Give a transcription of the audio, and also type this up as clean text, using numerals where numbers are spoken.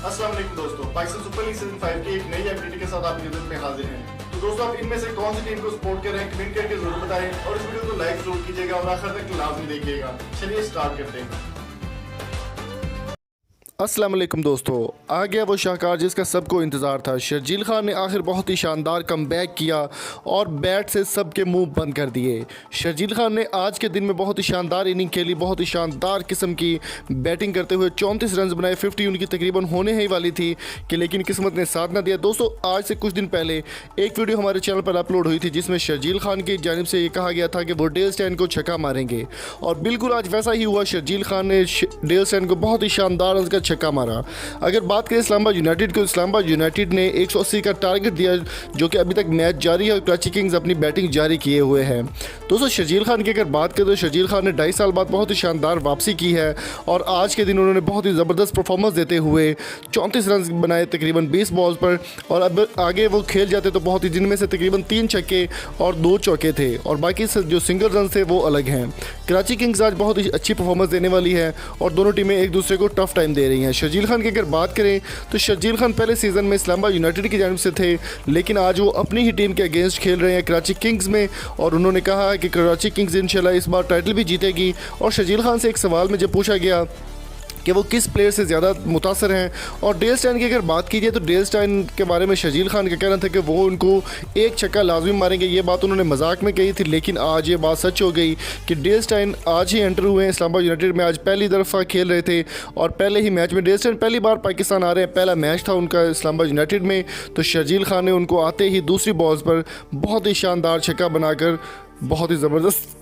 अस्सलाम वालेकुम दोस्तों, पाकिस्तान सुपर लीग सीजन 5 की एक नई अपडेट के साथ आपकी खिदमत में हाजिर हैं। तो दोस्तों, आप इनमें से कौन सी टीम को सपोर्ट कर रहे हैं कमेंट करके जरूर बताएं और इस वीडियो को लाइक जरूर कीजिएगा और आखिर तक लाजमी देखिएगा। चलिए स्टार्ट करते हैं। अस्सलाम वालेकुम दोस्तों, आ गया वो शाहकार जिसका सबको इंतज़ार था। शर्जील खान ने आखिर बहुत ही शानदार कमबैक किया और बैट से सबके मुंह बंद कर दिए। शर्जील खान ने आज के दिन में बहुत ही शानदार इनिंग खेली, बहुत ही शानदार किस्म की बैटिंग करते हुए 34 रन बनाए। 50 उनकी तकरीबन होने ही वाली थी कि लेकिन किस्मत ने साथ ना दिया। दोस्तों, आज से कुछ दिन पहले एक वीडियो हमारे चैनल पर अपलोड हुई थी जिसमें शर्जील खान की जानिब से ये कहा गया था कि वो डेल स्टेन को छक्का मारेंगे और बिल्कुल आज वैसा ही हुआ। शर्जील खान ने डेल स्टेन को बहुत ही शानदार रन का छक्का मारा। अगर बात करें इस्लामाबाद यूनाइटेड को, इस्लामाबाद यूनाइटेड ने 180 का टारगेट दिया जो कि अभी तक मैच जारी है और कराची किंग्स अपनी बैटिंग जारी किए हुए हैं। दोस्तों, शर्जील खान की अगर बात करें तो शर्जील खान ने 2.5 साल बाद बहुत ही शानदार वापसी की है और आज के दिन उन्होंने बहुत ही ज़बरदस्त परफॉर्मेंस देते हुए 34 रन बनाए तकरीबन 20 बॉल्स पर। और अब आगे वो खेल जाते तो बहुत ही, जिनमें से तकरीबन 3 छक्के और 2 चौके थे और बाकी जो सिंगल रन थे वो अलग हैं। कराची किंग्स आज बहुत ही अच्छी परफॉर्मेंस देने वाली है और दोनों टीमें एक दूसरे को टफ टाइम दे रही हैं। शर्जील खान की अगर बात करें तो शर्जील खान पहले सीज़न में इस्लामाबाद यूनाइटेड की जानिब से थे, लेकिन आज वो अपनी ही टीम के अगेंस्ट खेल रहे हैं कराची किंग्स में और उन्होंने कहा है कि कराची किंग्स इंशाल्लाह इस बार टाइटल भी जीतेगी। और शर्जील खान से एक सवाल में जब पूछा गया कि वो किस प्लेयर से ज़्यादा मुतासर हैं और डेल स्टेन की अगर बात कीजिए तो डेल स्टेन के बारे में शर्जील खान का कहना था कि वो उनको एक छक्का लाजमी मारेंगे। ये बात उन्होंने मजाक में कही थी, लेकिन आज ये बात सच हो गई कि डेल स्टेन आज ही एंटर हुए हैं इस्लामाबाद यूनाइटेड में। आज पहली दफ़ा खेल रहे थे और पहले ही मैच में डेल स्टेन पहली बार पाकिस्तान आ रहे हैं। पहला मैच था उनका इस्लामाबाद यूनाइटेड में, तो शर्जील खान ने उनको आते ही दूसरी बॉल्स पर बहुत ही शानदार छक्का बनाकर बहुत ही ज़बरदस्त